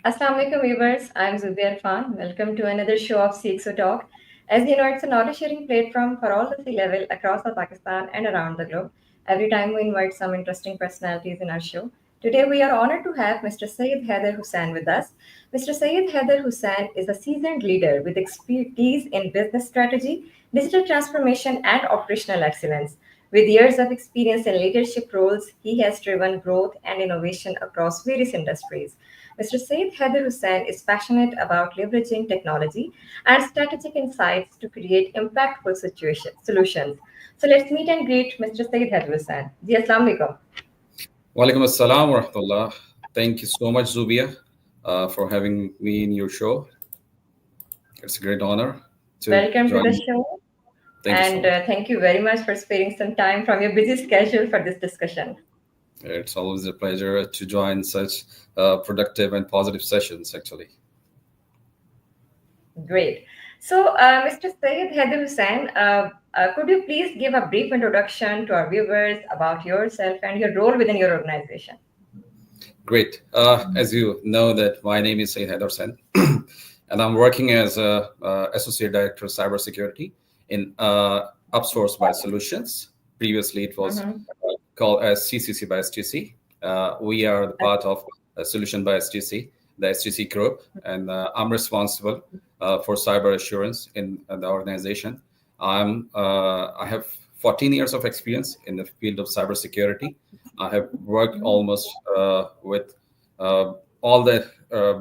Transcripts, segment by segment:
Assalamu alaikum viewers, I'm Zubia Irfan. Welcome to another show of CxO Talk. As you know, it's a knowledge sharing platform for all the C-level across the Pakistan and around the globe. Every time we invite some interesting personalities in our show. Today we are honored to have Mr. Syed Haider Hussain with us. Mr. Syed Haider Hussain is a seasoned leader with expertise in business strategy, digital transformation, and operational excellence. With years of experience in leadership roles, he has driven growth and innovation across various industries. Mr. Syed Haider Hussain is passionate about leveraging technology and strategic insights to create impactful solutions. So let's meet and greet Mr. Syed Haider Hussain. Ji, Assalamu alaikum. Walaikum assalam wa rahmatullah. Thank you so much, Zubia, for having me in your show. It's a great honor to Welcome to the join. show. Thank you so And much. thank you very much for sparing some time from your busy schedule for this discussion. It's always a pleasure to join such productive and positive sessions, actually. Great. So, Mr. Syed Haider Hussain, could you please give a brief introduction to our viewers about yourself and your role within your organization? Great. As you know, that my name is Syed Haider Hussain, and I'm working as a associate director of cybersecurity in Upsource by Solutions. Previously, it was Mhm. called as CCC by STC. We are the part of Solution by STC, the STC group, and I'm responsible for cyber assurance in the organization. I have 14 years of experience in the field of cybersecurity. I have worked almost with all the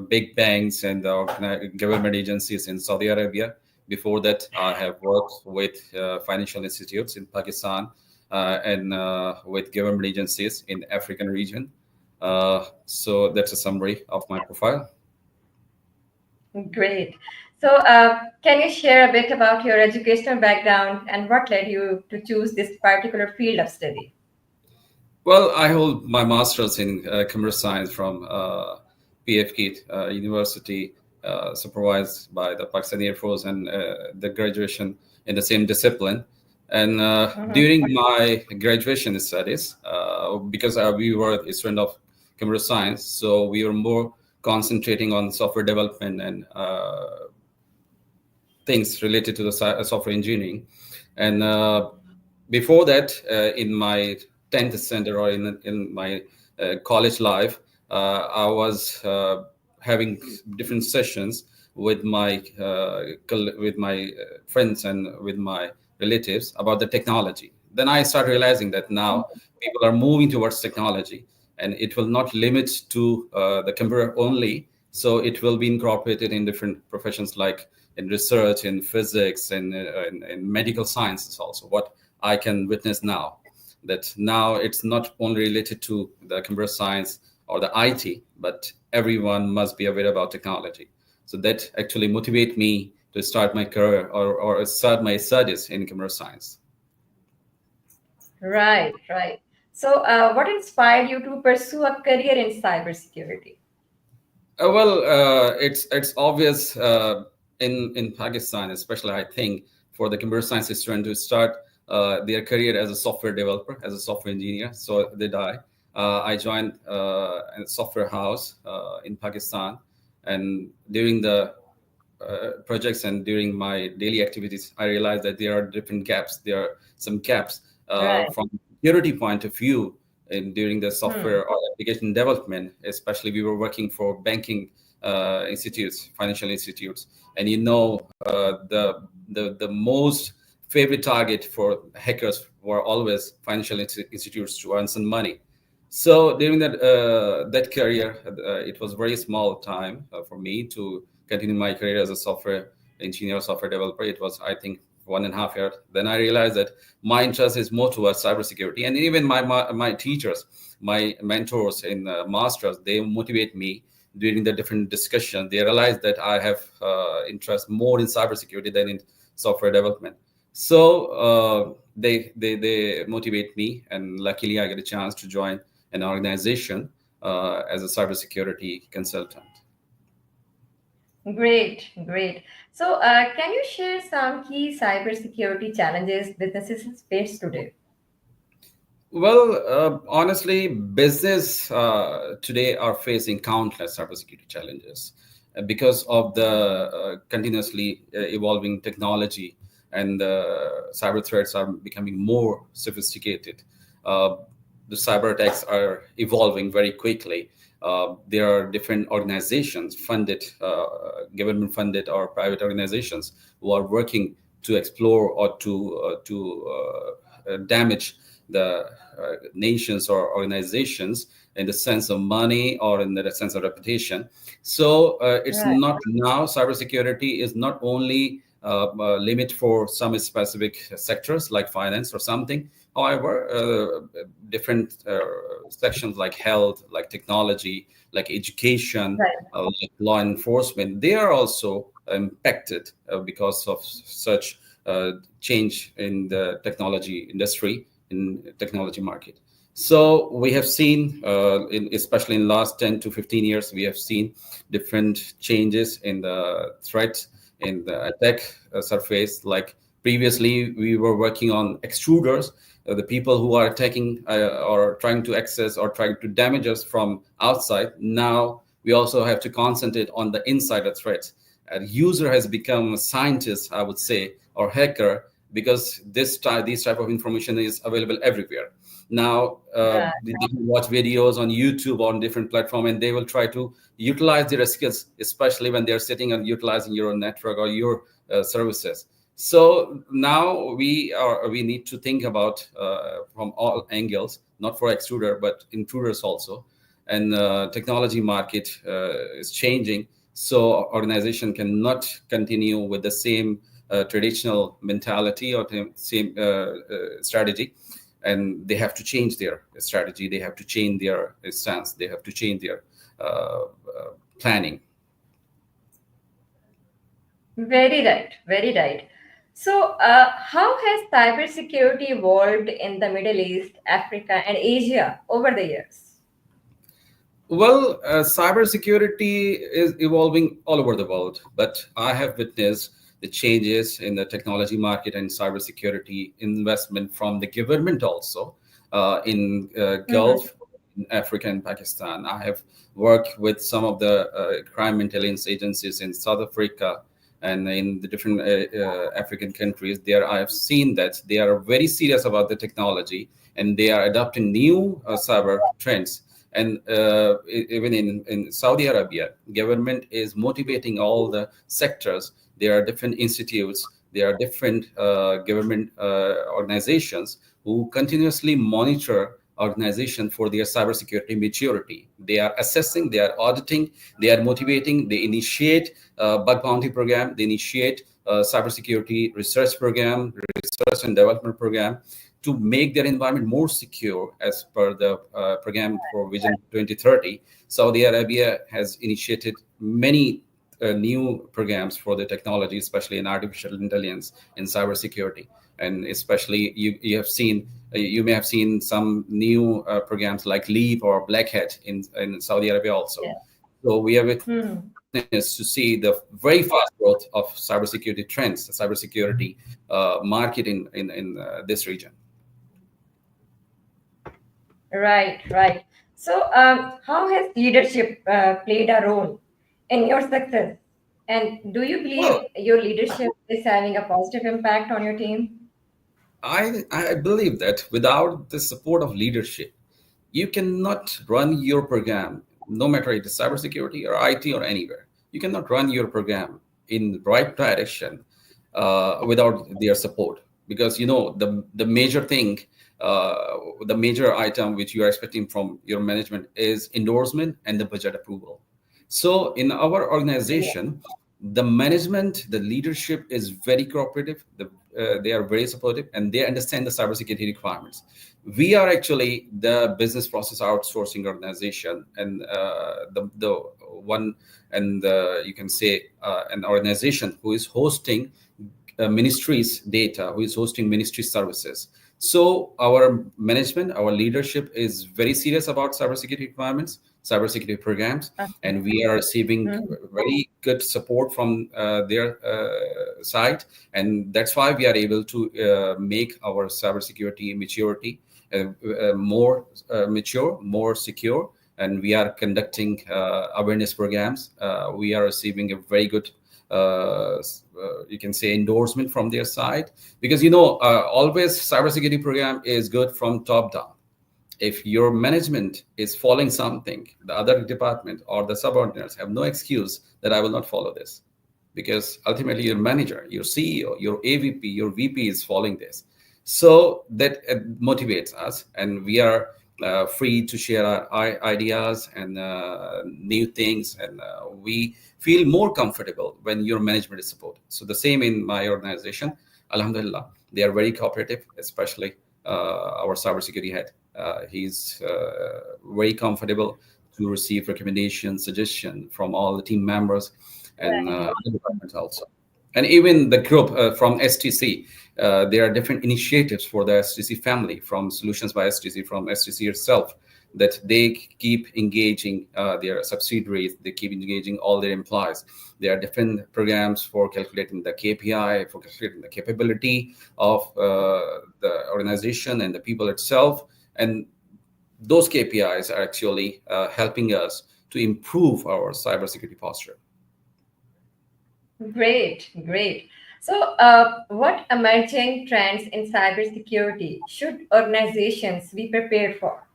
big banks and government agencies in Saudi Arabia. Before that, I have worked with financial institutes in Pakistan and with government agencies in the African region. So that's a summary of my profile. Great. So, can you share a bit about your educational background and what led you to choose this particular field of study? Well, I hold my master's in computer science from PFK University, supervised by the Pakistani Air Force, and the graduation in the same discipline. And Mhm. during my graduation studies, because we were a student of computer science, so we were more concentrating on software development and things related to the software engineering. And before that, in my 10th standard or in my college life, I was having different sessions with my friends and with my relatives about the technology. Then I started realizing that now people are moving towards technology, and it will not limit to the computer only. So it will be incorporated in different professions like in research, in physics, and in medical sciences also. What I can witness now, that now it's not only related to the computer science or the IT, but everyone must be aware about technology. So that actually motivate me to start my career or start my studies in computer science. Right, right. So, what inspired you to pursue a career in cybersecurity? It's obvious in Pakistan, especially I think for the computer science student to start their career as a software developer, as a software engineer. So did I. I joined a software house in Pakistan, and during the projects and during my daily activities, I realized that there are different gaps. There are some gaps Right. from security point of view in during the Hmm. software or application development. Especially, we were working for banking institutes, financial institutes, and the most favorite target for hackers were always financial institutes to earn some money. So during that career, it was very small time for me to continue my career as a software engineer, software developer. It was, I think, 1.5 years. Then I realized that my interest is more towards cybersecurity, and even my teachers, my mentors in masters, they motivate me during the different discussion. They realize that I have interest more in cybersecurity than in software development. So they motivate me, and luckily I get a chance to join an organization as a cybersecurity consultant. Great, great. So, can you share some key cybersecurity challenges businesses face today? Honestly, business today are facing countless cybersecurity challenges because of the continuously evolving technology, and cyber threats are becoming more sophisticated. Uh, the cyber attacks are evolving very quickly. There are different organizations, funded, government funded or private organizations, who are working to explore or to damage the nations or organizations in the sense of money or in the sense of reputation. So it's Right. not now, cybersecurity is not only limit for some specific sectors like finance or something. However, different sections like health, like technology, like education, Right. like law enforcement, they are also impacted because of such change in the technology industry, in technology market. So we have seen, especially in last 10 to 15 years, we have seen different changes in the threat, in the attack surface. Like previously, we were working on extruders, the people who are attacking or trying to access or trying to damage us from outside. Now we also have to concentrate on the insider threats. A user has become a scientist, I would say, or hacker, because these type of information is available everywhere. Now Right. they can watch videos on YouTube on different platform, and they will try to utilize their skills, especially when they're sitting and utilizing your network or your services. So now we need to think about from all angles, not for extruder but intruders also. And technology market is changing, so organization cannot continue with the same traditional mentality or the same strategy, and they have to change their strategy, they have to change their stance, they have to change their planning. Very right. Very right. So, how has cybersecurity evolved in the Middle East, Africa, and Asia over the years? Cybersecurity is evolving all over the world, but I have witnessed the changes in the technology market and cybersecurity investment from the government also in Mhm. Gulf, in Africa, and Pakistan. I have worked with some of the crime intelligence agencies in South Africa and in the different African countries. There, I have seen that they are very serious about the technology, and they are adopting new cyber trends. And even in Saudi Arabia, government is motivating all the sectors. There are different institutes, there are different government organizations who continuously monitor organization for their cybersecurity maturity. They are assessing, they are auditing, they are motivating, they initiate bug bounty program, they initiate cybersecurity research program, research and development program, to make their environment more secure as per the program for Vision 2030. Saudi Arabia has initiated many new programs for the technology, especially in artificial intelligence and cybersecurity. And especially you have seen, you may have seen some new programs like Leap or Black Hat in Saudi Arabia also. Yeah. So we have Mhm. witnessed to see the very fast growth of cybersecurity trends, the cybersecurity market in this region. Right, right. So, how has leadership played a role in your success? And do you Well, believe your leadership is having a positive impact on your team? I believe that without the support of leadership, you cannot run your program, no matter it is cybersecurity or IT or anywhere. You cannot run your program in the right direction without their support. Because you know the major thing, uh, the major item which you are expecting from your management is endorsement and the budget approval. So in our Yeah. organization, the management, the leadership is very cooperative. They are very supportive, and they understand the cybersecurity requirements. We are actually the business process outsourcing organization, and the one, and you can say an organization who is hosting ministry's data, who is hosting ministry services. So our management, our leadership is very serious about cybersecurity requirements, cybersecurity programs, Okay. and we are receiving Mhm. very good support from their side, and that's why we are able to make our cybersecurity maturity more mature, more secure, and we are conducting awareness programs. We are receiving a very good, you can say, endorsement from their side, because always cybersecurity program is good from top down. If your management is following something, the other department or the subordinates have no excuse that I will not follow this, because ultimately your manager, your CEO, your AVP, your VP is following this. So that motivates us, and we are free to share our ideas and new things, and we feel more comfortable when your management is supported. So the same in my organization, Alhamdulillah, they are very cooperative, especially our cybersecurity head. He's very comfortable to receive recommendations, suggestion from all the team members and Right. the department also. And even the group from STC, there are different initiatives for the STC family, from Solutions by STC, from STC itself, that they keep engaging their subsidiaries, they keep engaging all their employees. There are different programs for calculating the KPI, for calculating the capability of the organization and the people itself. And those KPIs are actually helping us to improve our cybersecurity posture. Great, great. So, what emerging trends in cybersecurity should organizations be prepared for?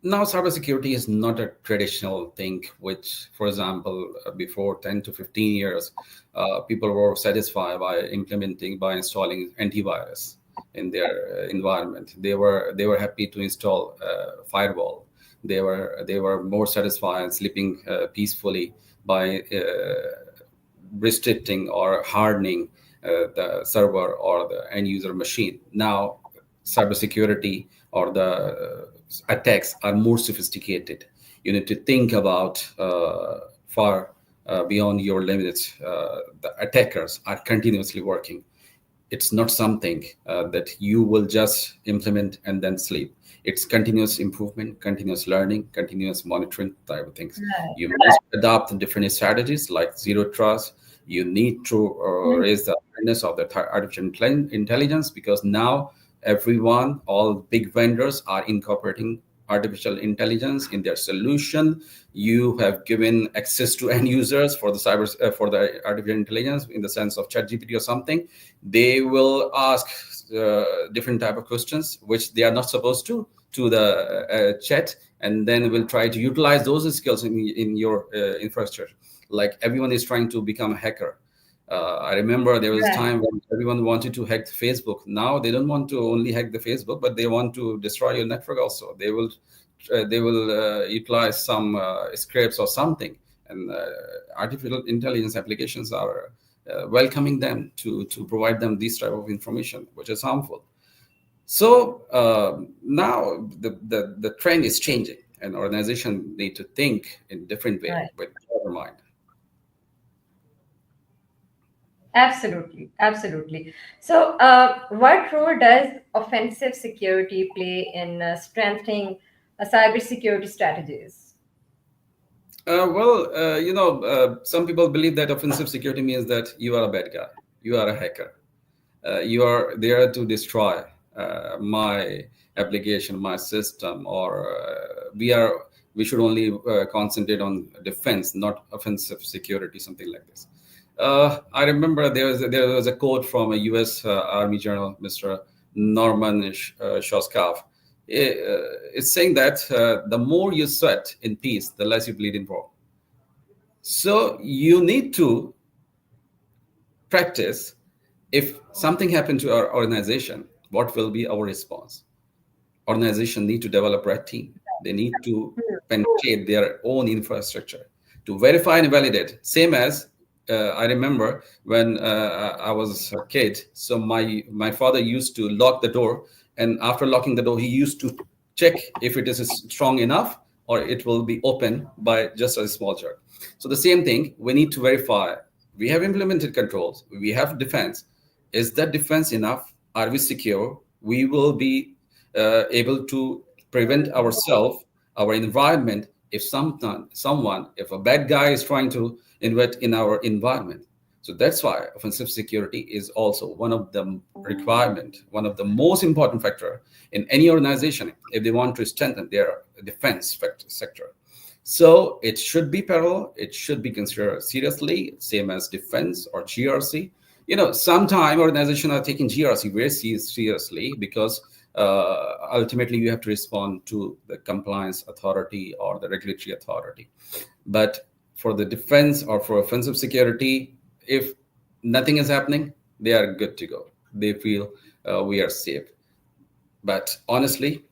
Now, cybersecurity is not a traditional thing, which, for example, before 10 to 15 years, people were satisfied by installing antivirus in their environment. They were happy to install firewall. They were more satisfied sleeping peacefully by restricting or hardening the server or the end user machine. Now, cybersecurity or the attacks are more sophisticated. You need to think about far beyond your limits. The attackers are continuously working. It's not something that you will just implement and then sleep. It's continuous improvement, continuous learning, continuous monitoring type of things. Right. You must adopt different strategies like zero trust. You need to raise the awareness of the artificial intelligence, because now everyone, all big vendors are incorporating artificial intelligence in their solution. You have given access to end users for the for the artificial intelligence in the sense of ChatGPT or something. They will ask different type of questions which they are not supposed to the chat, and then will try to utilize those skills in your infrastructure. Like, everyone is trying to become a hacker. I remember there was a Right. time when everyone wanted to hack Facebook. Now they don't want to only hack the Facebook, but they want to destroy your network also. They will utilize some scripts or something, and artificial intelligence applications are welcoming them to provide them this type of information, which is harmful. So now the trend is changing, and organization need to think in different way Right. with their mind. Absolutely, absolutely. So, what role does offensive security play in strengthening cybersecurity strategies? Some people believe that offensive security means that you are a bad guy, you are a hacker, you are there to destroy my application, my system, or we should only concentrate on defense, not offensive security, something like this. I remember there was a quote from a U.S. Army General, Mr. Norman Shoskov. It's saying that the more you sweat in peace, the less you bleed in war. So you need to practice. If something happened to our organization, what will be our response? Organization need to develop red team. They need to penetrate their own infrastructure to verify and validate. Same as I remember when I was a kid. So my father used to lock the door, and after locking the door, he used to check if it is strong enough or it will be open by just a small jerk. So the same thing, we need to verify. We have implemented controls. We have defense. Is that defense enough? Are we secure? We will be able to prevent ourselves, our environment, if if a bad guy is trying to invade in our environment. So that's why offensive security is also one of the requirement, one of the most important factor in any organization if they want to strengthen their defense sector. So it should be parallel. It should be considered seriously, same as defense or GRC. Sometime organizations are taking GRC very seriously because ultimately you have to respond to the compliance authority or the regulatory authority. But for the defense or for offensive security, if nothing is happening, they are good to go. They feel we are safe. But honestly,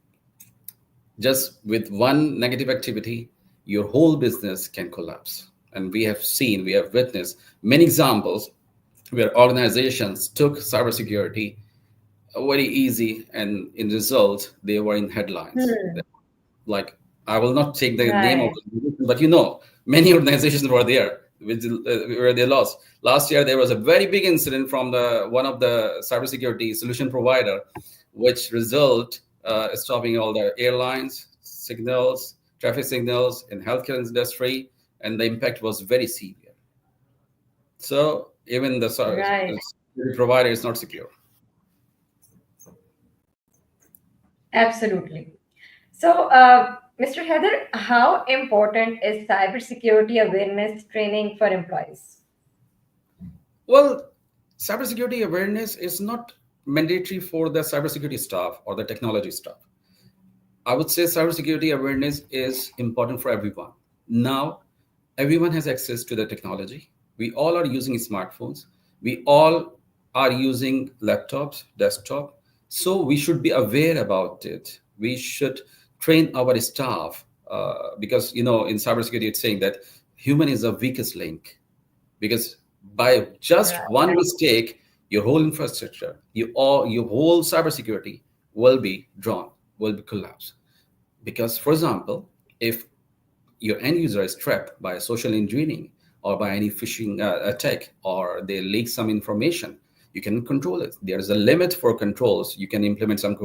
just with one negative activity, your whole business can collapse. And we have witnessed many examples where organizations took cybersecurity very easy, and in result, they were in headlines. Hmm. Like, I will not take the name of Right. the organization, but many organizations were there where they lost. Last year, there was a very big incident from the one of the cybersecurity solution provider, which result stopping all the airlines signals, traffic signals in healthcare industry, and the impact was very severe. So even the Right. security provider is not secure. Absolutely. So, Mr. Heather, how important is cybersecurity awareness training for employees? Well, cybersecurity awareness is not mandatory for the cybersecurity staff or the technology staff. I would say cybersecurity awareness is important for everyone. Now, everyone has access to the technology. We all are using smartphones. We all are using laptops, desktop. So we should be aware about it. We should train our staff because in cybersecurity it's saying that human is the weakest link, because by just Right. one mistake, your whole infrastructure, your whole cybersecurity will be collapsed. Because, for example, if your end user is trapped by social engineering or by any phishing attack, or they leak some information, you can control it. There is a limit for controls. You can implement some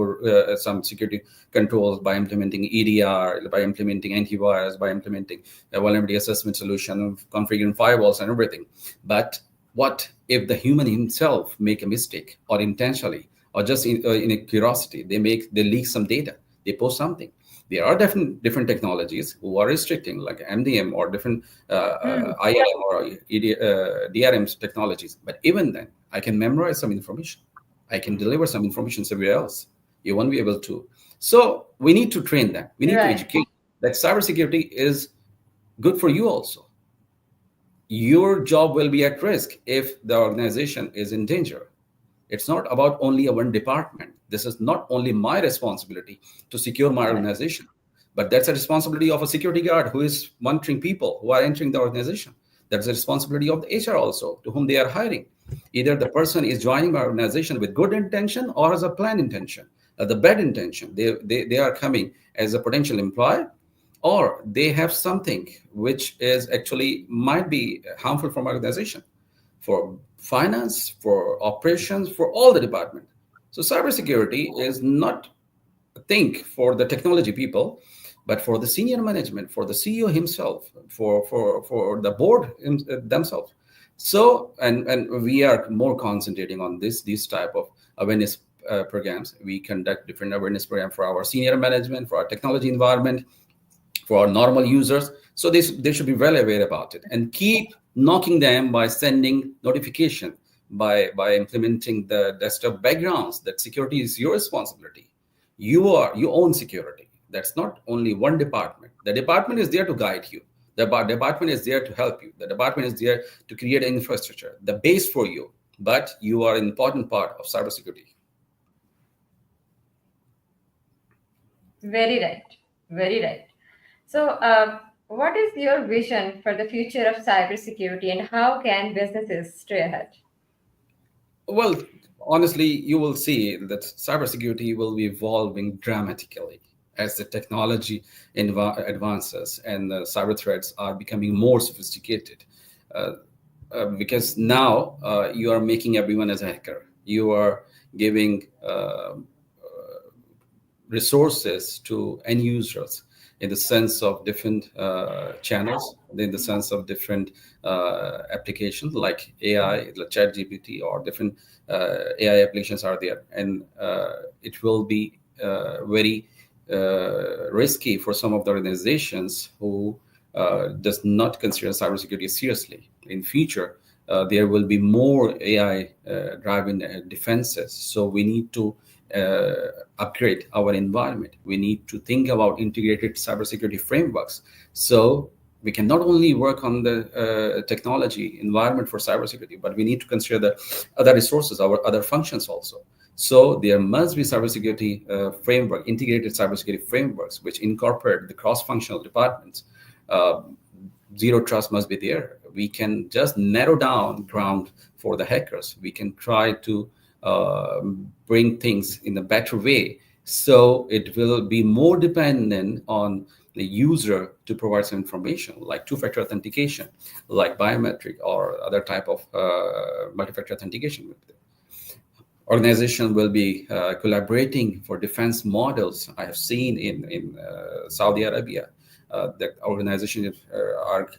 security controls by implementing EDR, by implementing antivirus, by implementing a vulnerability assessment solution, configuring firewalls and everything. But what if the human himself make a mistake, or intentionally, or just in a curiosity, they leak some data, they post something? There are different technologies who are restricting, like MDM or different Hmm. ILM or DRM technologies. But even then, I can memorize some information. I can deliver some information somewhere else. You won't be able to. So we need to train them. We need to Right. educate that cybersecurity is good for you also. Your job will be at risk if the organization is in danger. It's not about only a one department. This is not only my responsibility to secure my Right. organization, but that's a responsibility of a security guard who is monitoring people who are entering the organization. That's a responsibility of the HR also, to whom they are hiring. Either the person is joining my organization with good intention or as a planned intention. The bad intention, they are coming as a potential employee, or they have something which is actually might be harmful for my organization, for finance, for operations, for all the department. So cybersecurity is not a thing for the technology people, but for the senior management, for the CEO himself, for the board themselves. So and we are more concentrating on these type of awareness programs. We conduct different awareness program for our senior management, for our technology environment, for normal users. So they should be well aware about it, and keep knocking them by sending notification, by implementing the desktop backgrounds, that security is your responsibility. You own security. That's not only one department. The department is there to guide you. The department is there to help you. The department is there to create an infrastructure, the base for you. But you are an important part of cybersecurity. Very right. Very right. So, what is your vision for the future of cybersecurity and how can businesses stay ahead? Well, honestly, you will see that cybersecurity will be evolving dramatically as the technology advances and the cyber threats are becoming more sophisticated. Uh, because now you are making everyone as a hacker. You are giving resources to end users, in the sense of different channels, in the sense of different applications like AI, like ChatGPT, or different AI applications are there, and it will be very risky for some of the organizations who does not consider cybersecurity seriously. In future, there will be more AI driven defenses. So we need to upgrade our environment. We need to think about integrated cybersecurity frameworks. So we can not only work on the technology environment for cybersecurity, but we need to consider the other resources, our other functions also. So there must be cybersecurity framework, integrated cybersecurity frameworks, which incorporate the cross-functional departments. Uh, Zero trust must be there. We can just narrow down ground for the hackers. We can try to bring things in a better way. So it will be more dependent on the user to provide some information, like two-factor authentication, like biometric or other type of multi-factor authentication. Organization will be collaborating for defense models. I have seen in Saudi Arabia that organizations are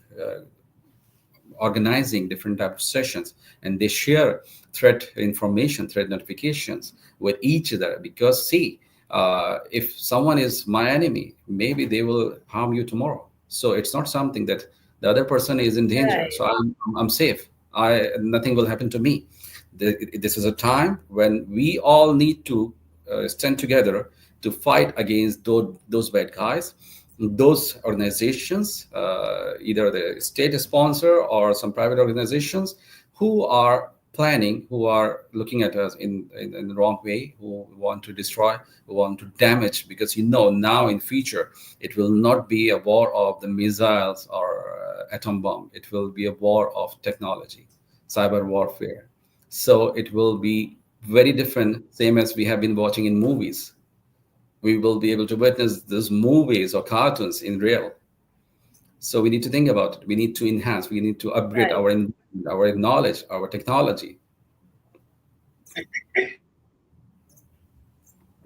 organizing different type of sessions, and they share threat information, threat notifications with each other. Because see, if someone is my enemy, maybe they will harm you tomorrow. So it's not something that the other person is in danger, Right. so I'm safe, I nothing will happen to me. This is a time when we all need to stand together to fight against those bad guys, those organizations, either the state sponsor or some private organizations who are planning, who are looking at us in the wrong way, who want to destroy, who want to damage. Because now in future, it will not be a war of the missiles or atom bomb. It will be a war of technology, cyber warfare. So it will be very different, same as we have been watching in movies. We will be able to witness those movies or cartoons in real. So we need to think about it. We need to enhance. We need to upgrade Right. our knowledge, our technology.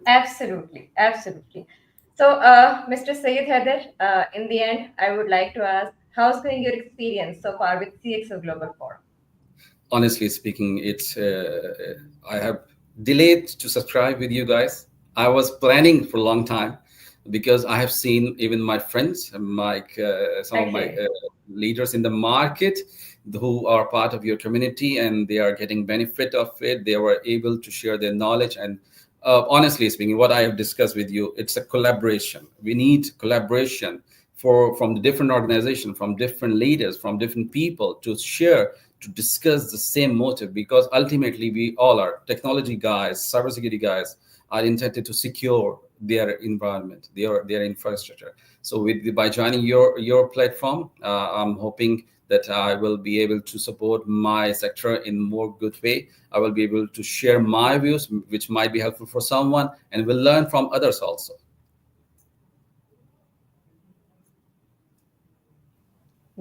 Absolutely. Absolutely. So, Mr. Syed Haider, in the end, I would like to ask, how's going your experience so far with CXO Global Forum? Honestly speaking, it's I have delayed to subscribe with you guys. I was planning for a long time because I have seen even my friends, some of my Okay. leaders in the market who are part of your community, and they are getting benefit of it. They were able to share their knowledge. And honestly speaking, what I have discussed with you, it's a collaboration. We need collaboration from the different organization, from different leaders, from different people to share, to discuss the same motive. Because ultimately we all are technology guys, cybersecurity guys, are intended to secure their environment, their infrastructure. So by joining your platform, I'm hoping that I will be able to support my sector in more good way. I will be able to share my views, which might be helpful for someone, and will learn from others also.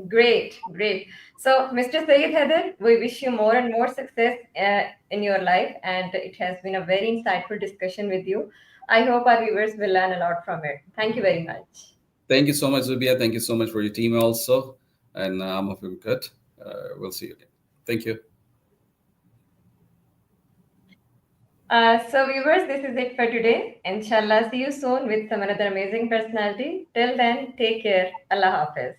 Great, great. So, Mr. Sayed Haider, we wish you more and more success in your life, and it has been a very insightful discussion with you. I hope our viewers will learn a lot from it. Thank you very much. Thank you so much, Zubia. Thank you so much for your team also. And I'm hoping good. We'll see you again. Thank you. So, viewers, this is it for today. Inshallah, see you soon with some another amazing personality. Till then, take care. Allah Hafiz.